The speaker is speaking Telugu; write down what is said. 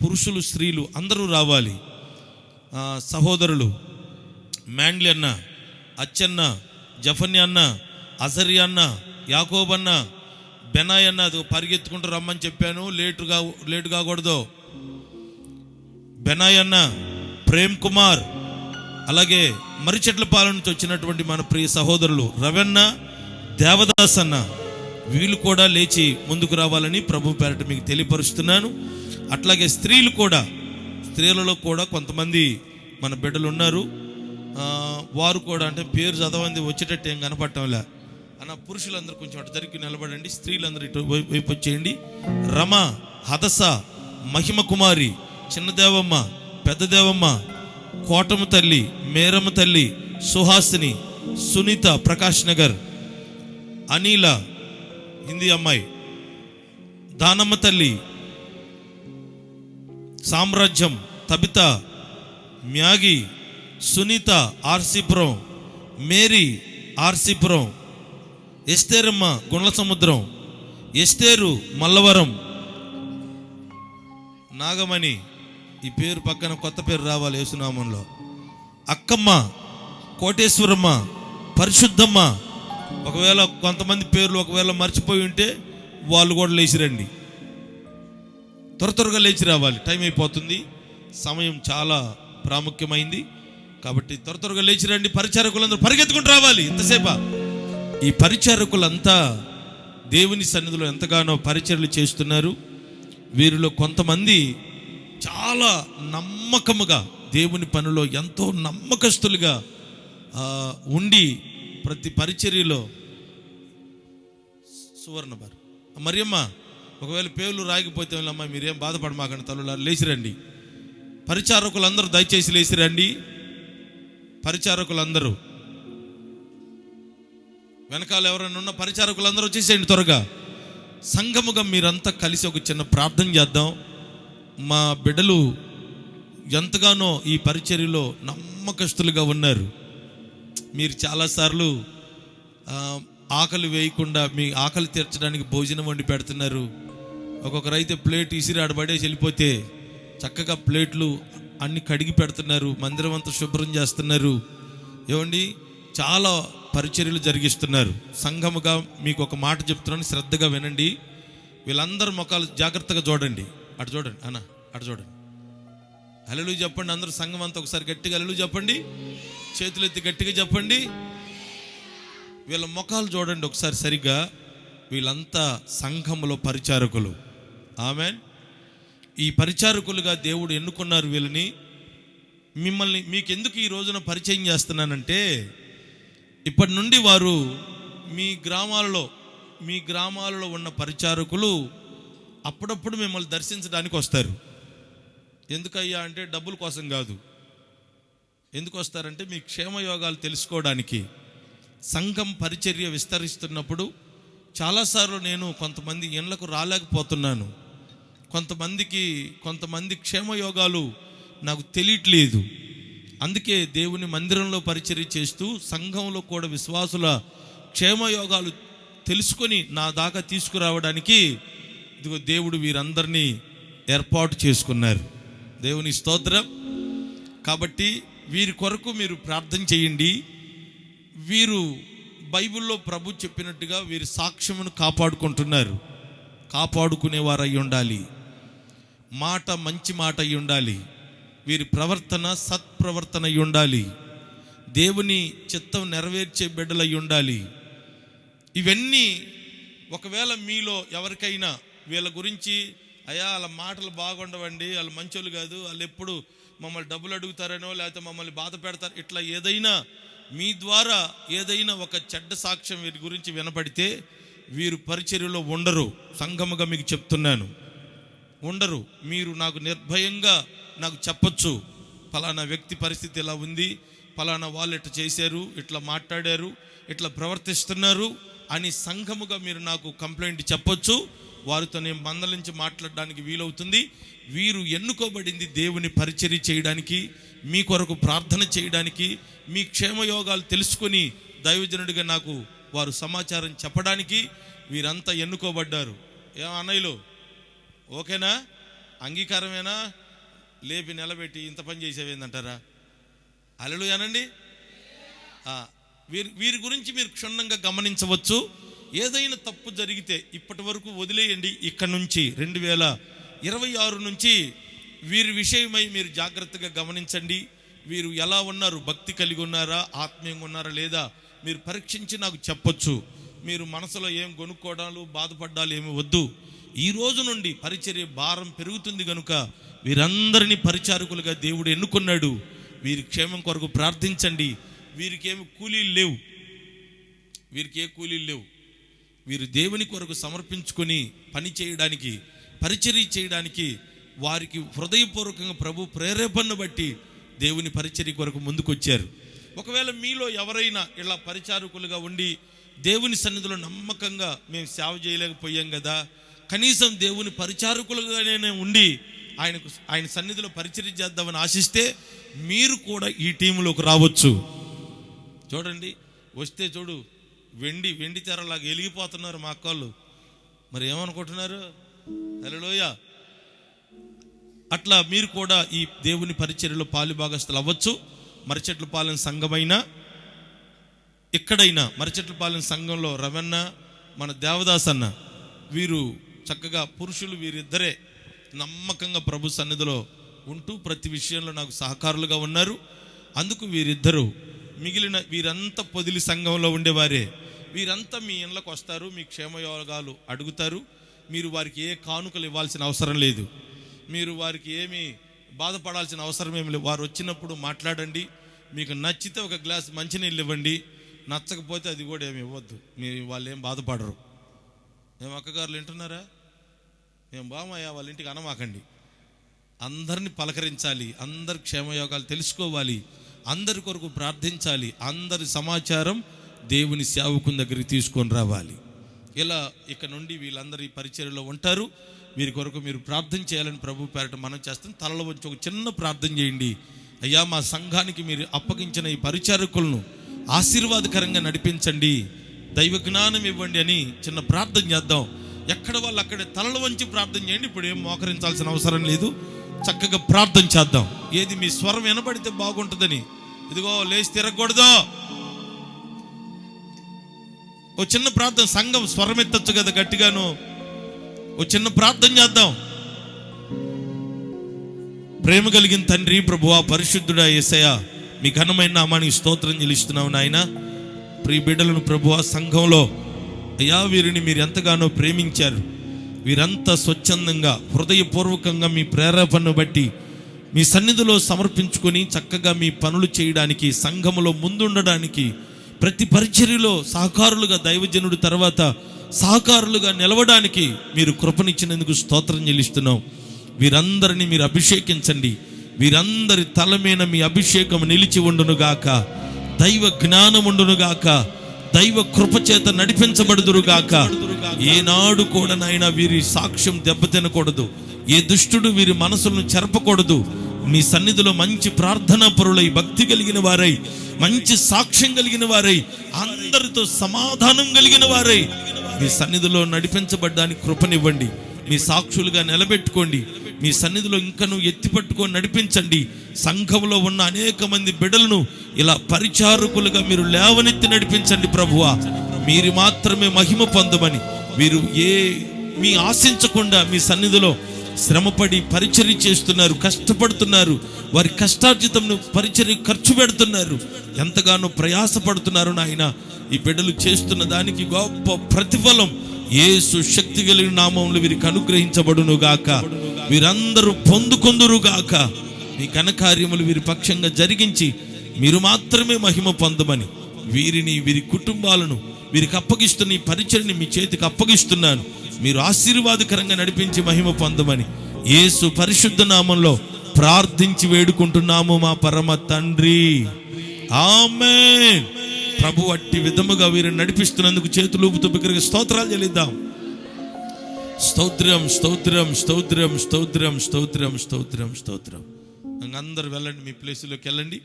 పురుషులు స్త్రీలు అందరూ రావాలి. సహోదరులు మ్యాండ్లీ అన్న, అచ్చన్న, జఫన్య అన్న, అజర్య అన్న, యాకోబ్ అన్న, బెనాయ్ అన్న, అది పరిగెత్తుకుంటూ రమ్మని చెప్పాను, లేటు కాకూడదు. బెనాయ్ అన్న, ప్రేమ్ కుమార్, అలాగే మరిచెట్లపాలెం నుంచి వచ్చినటువంటి మన ప్రియ సహోదరులు రవెన్న, దేవదాస్ అన్న, వీళ్ళు కూడా లేచి ముందుకు రావాలని ప్రభు పేరట మీకు తెలియపరుస్తున్నాను. అట్లాగే స్త్రీలలో కూడా కొంతమంది మన బిడ్డలు ఉన్నారు. వారు కూడా అంటే పేరు చదవంది వచ్చేటట్టు ఏం కనపడటంలే అన్న. పురుషులందరూ కొంచెం అటు జరిగి నిలబడండి, స్త్రీలందరూ ఇటు వైపు వచ్చేయండి. రమ, హదస, మహిమ కుమారి, చిన్నదేవమ్మ, పెద్దదేవమ్మ, కోటమ తల్లి, మేరమ్మ తల్లి, సుహాసిని, సునీత, ప్రకాష్ నగర్, అనిల హిందీ అమ్మాయి, దానమ్మ తల్లి, Samrajyam, Tabitha, Maggie, Sunitha RC Puram, Mary RC Puram, Estheramma Gundla Samudram, Esther Mallavaram, Nagamani, ఈ పేరు పక్కన కొత్త పేరు రావాలి యేసునామంలో, అక్కమ్మ, కోటేశ్వరమ్మ, పరిశుద్ధమ్మ. ఒకవేళ కొంతమంది పేర్లు ఒకవేళ మర్చిపోయి ఉంటే వాళ్ళు కూడా లేచిరండి, త్వరగా లేచి రావాలి. టైం అయిపోతుంది, సమయం చాలా ప్రాముఖ్యమైంది కాబట్టి త్వరగా లేచి రండి. పరిచారకులందరూ పరిగెత్తుకుంటూ రావాలి. ఎంతసేపా ఈ పరిచారకులంతా దేవుని సన్నిధిలో ఎంతగానో పరిచర్యలు చేస్తున్నారు. వీరిలో కొంతమంది చాలా నమ్మకముగా దేవుని పనిలో ఎంతో నమ్మకస్తులుగా ఉండి ప్రతి పరిచర్యలో సువర్ణ బార్ మరియమ్మ, ఒకవేళ పేర్లు రాగిపోతే అమ్మ మీరేం బాధపడమాకండి, తల్లులారు లేచిరండి. పరిచారకులందరూ దయచేసి లేచిరండి. పరిచారకులందరూ వెనకాల ఎవరైనా ఉన్న పరిచారకులందరూ వచ్చేసేయండి త్వరగా. సంఘముగా మీరంతా కలిసి ఒక చిన్న ప్రార్థన చేద్దాం. మా బిడ్డలు ఎంతగానో ఈ పరిచర్యలో నమ్మకస్తులుగా ఉన్నారు. మీరు చాలాసార్లు ఆకలి వేయకుండా మీ ఆకలి తీర్చడానికి భోజనం వండి పెడుతున్నారు. ఒక్కొక్కరైతే ప్లేట్ ఇసిరి ఆడబడేసి వెళ్ళిపోతే చక్కగా ప్లేట్లు అన్ని కడిగి పెడుతున్నారు, మందిరం అంతా శుభ్రం చేస్తున్నారు. ఏమండి, చాలా పరిచర్యలు జరిగిస్తున్నారు. సంఘముగా మీకు ఒక మాట చెప్తున్నాను, శ్రద్ధగా వినండి. వీళ్ళందరూ ముఖాలు జాగ్రత్తగా చూడండి. అటు చూడండి అన్న, అటు చూడండి. హల్లెలూయా చెప్పండి అందరూ. సంఘం అంతా ఒకసారి గట్టిగా హల్లెలూయా చెప్పండి, చేతులు ఎత్తి గట్టిగా చెప్పండి. వీళ్ళ ముఖాలు చూడండి ఒకసారి సరిగ్గా. వీళ్ళంతా సంఘములో పరిచారకులు. ఆమేన్. ఈ పరిచారకులుగా దేవుడు ఎన్నుకున్నారు వీళ్ళని. మీకెందుకు ఈ రోజున పరిచయం చేస్తున్నానంటే, ఇప్పటి నుండి వారు మీ గ్రామాలలో ఉన్న పరిచారకులు అప్పుడప్పుడు మిమ్మల్ని దర్శించడానికి వస్తారు. ఎందుకయ్యా అంటే డబ్బుల కోసం కాదు. ఎందుకు వస్తారంటే మీ క్షేమయోగాలు తెలుసుకోవడానికి. సంఘం పరిచర్య విస్తరిస్తున్నప్పుడు చాలాసార్లు నేను కొంతమంది ఇళ్ళకు రాలేకపోతున్నాను. కొంతమంది క్షేమయోగాలు నాకు తెలియట్లేదు. అందుకే దేవుని మందిరంలో పరిచర్య చేస్తూ సంఘంలో కూడా విశ్వాసుల క్షేమయోగాలు తెలుసుకొని నా దాకా తీసుకురావడానికి ఇదిగో దేవుడు వీరందరినీ ఏర్పాటు చేసుకున్నారు. దేవుని స్తోత్రం. కాబట్టి వీరి కొరకు మీరు ప్రార్థన చేయండి. వీరు బైబిల్లో ప్రభు చెప్పినట్టుగా వీరి సాక్ష్యమును కాపాడుకుంటున్నారు. కాపాడుకునేవారు అయి ఉండాలి. మాట మంచి మాట అయి ఉండాలి. వీరి ప్రవర్తన సత్ప్రవర్తన అయి ఉండాలి. దేవుని చిత్తం నెరవేర్చే బిడ్డలు అయి ఉండాలి. ఇవన్నీ ఒకవేళ మీలో ఎవరికైనా వీళ్ళ గురించి అయ్యా వాళ్ళ మాటలు బాగుండవండి, వాళ్ళు మంచోళ్ళు కాదు, వాళ్ళు ఎప్పుడు మమ్మల్ని డబ్బులు అడుగుతారనో లేకపోతే మమ్మల్ని బాధ పెడతారు, ఇట్లా ఏదైనా మీ ద్వారా ఏదైనా ఒక చెడ్డ సాక్ష్యం వీరి గురించి వినపడితే వీరు పరిచర్యలో ఉండరు. సంఘముగా మీకు చెప్తున్నాను, ఉండరు. మీరు నాకు నిర్భయంగా నాకు చెప్పొచ్చు, ఫలానా వ్యక్తి పరిస్థితి ఇలా ఉంది, ఫలానా వాళ్ళు ఇట్లా చేశారు, ఇట్లా మాట్లాడారు, ఇట్లా ప్రవర్తిస్తున్నారు అని సంఘముగా మీరు నాకు కంప్లైంట్ చెప్పొచ్చు. వారితో నేను మందలించి మాట్లాడడానికి వీలవుతుంది. వీరు ఎన్నుకోబడింది దేవుని పరిచర్య చేయడానికి, మీ కొరకు ప్రార్థన చేయడానికి, మీ క్షేమయోగాలు తెలుసుకొని దైవజనుడిగా నాకు వారు సమాచారం చెప్పడానికి వీరంతా ఎన్నుకోబడ్డారు. అన్నయ్యలు ఓకేనా? అంగీకారమేనా? లేపి నిలబెట్టి ఇంత పని చేసేవేందంటారా? హల్లెలూయానండి. వీరి గురించి మీరు క్షుణ్ణంగా గమనించవచ్చు. ఏదైనా తప్పు జరిగితే ఇప్పటి వరకు వదిలేయండి. ఇక్కడ నుంచి 2026 నుంచి వీరి విషయమై మీరు జాగ్రత్తగా గమనించండి. వీరు ఎలా ఉన్నారు, భక్తి కలిగి ఉన్నారా, ఆత్మీయంగా ఉన్నారా లేదా మీరు పరీక్షించి నాకు చెప్పొచ్చు. మీరు మనసులో ఏం కొనుక్కోవడాలు బాధపడ్డాలు ఏమి వద్దు. ఈ రోజు నుండి పరిచర్య భారం పెరుగుతుంది కనుక వీరందరినీ పరిచారకులుగా దేవుడు ఎన్నుకున్నాడు. వీరి క్షేమం కొరకు ప్రార్థించండి. వీరికి ఏమి కూలీలు లేవు, వీరికి ఏ కూలీలు లేవు. వీరు దేవుని కొరకు సమర్పించుకొని పని చేయడానికి, పరిచర్య చేయడానికి వారికి హృదయపూర్వకంగా ప్రభు ప్రేరేపణను బట్టి దేవుని పరిచర్య కొరకు ముందుకొచ్చారు. ఒకవేళ మీలో ఎవరైనా ఇలా పరిచారకులుగా ఉండి దేవుని సన్నిధిలో నమ్మకంగా మేము సేవ చేయలేకపోయాం కదా, కనీసం దేవుని పరిచారకులుగానే ఉండి ఆయన సన్నిధిలో పరిచర్య చేద్దామని ఆశిస్తే మీరు కూడా ఈ టీంలోకి రావచ్చు. చూడండి, వస్తే చూడు వెండి తెరలాగా వెలిగిపోతున్నారు మా అక్కళ్ళు. మరి ఏమనుకుంటున్నారు? హల్లెలూయా. అట్లా మీరు కూడా ఈ దేవుని పరిచర్యలో పాలుభాగస్తులు అవ్వచ్చు. మరిచెట్లపాలెం సంఘమైనా ఎక్కడైనా, మరిచెట్లపాలెం సంఘంలో రవణ, మన దేవదాస్ అన్న, వీరు చక్కగా పురుషులు వీరిద్దరే నమ్మకంగా ప్రభు సన్నిధిలో ఉంటూ ప్రతి విషయంలో నాకు సహకారులుగా ఉన్నారు. అందుకు వీరిద్దరూ, మిగిలిన వీరంతా పొదిలి సంఘంలో ఉండేవారే. వీరంతా మీ ఇళ్ళకు వస్తారు, మీ క్షేమయోగాలు అడుగుతారు. మీరు వారికి ఏ కానుకలు ఇవ్వాల్సిన అవసరం లేదు, మీరు వారికి ఏమీ బాధపడాల్సిన అవసరం ఏమి లేదు. వారు వచ్చినప్పుడు మాట్లాడండి. మీకు నచ్చితే ఒక గ్లాస్ మంచినీళ్ళు ఇవ్వండి, నచ్చకపోతే అది కూడా ఏమి ఇవ్వద్దు. వాళ్ళు ఏం బాధపడరు. మేము అక్కగారులు వింటున్నారా? మేము బామయ్యా వాళ్ళ ఇంటికి అనమాకండి. అందరిని పలకరించాలి, అందరి క్షేమయోగాలు తెలుసుకోవాలి, అందరి కొరకు ప్రార్థించాలి, అందరి సమాచారం దేవుని సేవకుని దగ్గరికి తీసుకొని రావాలి. ఇలా ఇక నుండి వీళ్ళందరూ ఈ పరిచర్యలో ఉంటారు. వీరి కొరకు మీరు ప్రార్థన చేయాలని ప్రభు పేరట మనం చేస్తాం. తలలో వచ్చి ఒక చిన్న ప్రార్థన చేయండి. అయ్యా, మా సంఘానికి మీరు అప్పగించిన ఈ పరిచారకులను ఆశీర్వాదకరంగా నడిపించండి, దైవ జ్ఞానం ఇవ్వండి అని చిన్న ప్రార్థన చేద్దాం. ఎక్కడ వాళ్ళు అక్కడే తలలు వంచి ప్రార్థన చేయండి. ఇప్పుడు ఏం మోకరించాల్సిన అవసరం లేదు, చక్కగా ప్రార్థన చేద్దాం. ఏది మీ స్వరం వినబడితే బాగుంటుందని. ఇదిగో లేచి తిరగకూడదు. ఓ చిన్న ప్రార్థన, సంఘం స్వరం ఎత్తచ్చు కదా గట్టిగాను. ఓ చిన్న ప్రార్థన చేద్దాం. ప్రేమ కలిగిన తండ్రి, ప్రభువా, పరిశుద్ధుడా యేసయ్యా, మీ ఘనమైన నామానికి స్తోత్రం చెల్లిస్తున్నావు నాయన. ప్రియ బిడ్డలను ప్రభువా, సంఘంలో అయ్యా వీరిని మీరు ఎంతగానో ప్రేమించారు. వీరంతా స్వచ్ఛందంగా హృదయపూర్వకంగా మీ ప్రేరేపణను బట్టి మీ సన్నిధిలో సమర్పించుకొని చక్కగా మీ పనులు చేయడానికి, సంఘములో ముందుండడానికి, ప్రతి పరిచర్యలో సహకారులుగా దైవజనుడు తర్వాత సహకారులుగా నిలవడానికి మీరు కృపనిచ్చినందుకు స్తోత్రం చెల్లిస్తున్నాం. వీరందరినీ మీరు అభిషేకించండి. వీరందరి తల మీద మీ అభిషేకం నిలిచి ఉండునుగాక, దైవ జ్ఞానం ఉండునుగాక, దైవ కృపచేత నడిపించబడుదురుగాక. ఏనాడు కూడా నాయన వీరి సాక్ష్యం దెబ్బతినకూడదు, ఏ దుష్టుడు వీరి మనసులను చెరపకూడదు. మీ సన్నిధిలో మంచి ప్రార్థనా పరులై, భక్తి కలిగిన వారై, మంచి సాక్ష్యం కలిగిన వారై, అందరితో సమాధానం కలిగిన వారై మీ సన్నిధిలో నడిపించబడ్డానికి కృపనివ్వండి. మీ సాక్షులుగా నిలబెట్టుకోండి. మీ సన్నిధిలో ఇంకను ఎత్తిపట్టుకొని నడిపించండి. సంఘంలో ఉన్న అనేక మంది బిడ్డలను ఇలా పరిచారకులుగా మీరు లేవనెత్తి నడిపించండి ప్రభువా. మీరు మాత్రమే మహిమ పొందమని, వీరు మీ ఆశించకుండా మీ సన్నిధిలో శ్రమపడి పరిచర్య చేస్తున్నారు, కష్టపడుతున్నారు. వారి కష్టార్జితంను పరిచర్య ఖర్చు పెడుతున్నారు, ఎంతగానో ప్రయాసపడుతున్నారు నాయన. ఈ బిడ్డలు చేస్తున్న దానికి గొప్ప ప్రతిఫలం యేసు శక్తి కలిగిన నామములో వీరికి అనుగ్రహించబడును గాక. వీరందరూ పొందుకొందురు గాక. మీ ఘనకార్యములు వీరి పక్షంగా జరిగించి మీరు మాత్రమే మహిమ పొందమని, వీరిని, వీరి కుటుంబాలను వీరికి అప్పగిస్తున్న ఈ పరిచర్ని మీ చేతికి అప్పగిస్తున్నాను. మీరు ఆశీర్వాదకరంగా నడిపించి మహిమ పొందమని యేసు పరిశుద్ధ నామంలో ప్రార్థించి వేడుకుంటున్నాము మా పరమ తండ్రి. ఆమేన్. ప్రభు అట్టి విధముగా వీరిని నడిపిస్తున్నందుకు చేతులు ఊపుతూ బిగ్గరగా స్తోత్రాలు చెల్లిద్దాం. స్తోత్రం, స్తోత్రం, స్తోత్రం, స్తోత్రం, స్తోత్రం, స్తోత్రం, స్తోత్రం. అందరూ వెళ్ళండి, మీ ప్లేసులోకి వెళ్ళండి.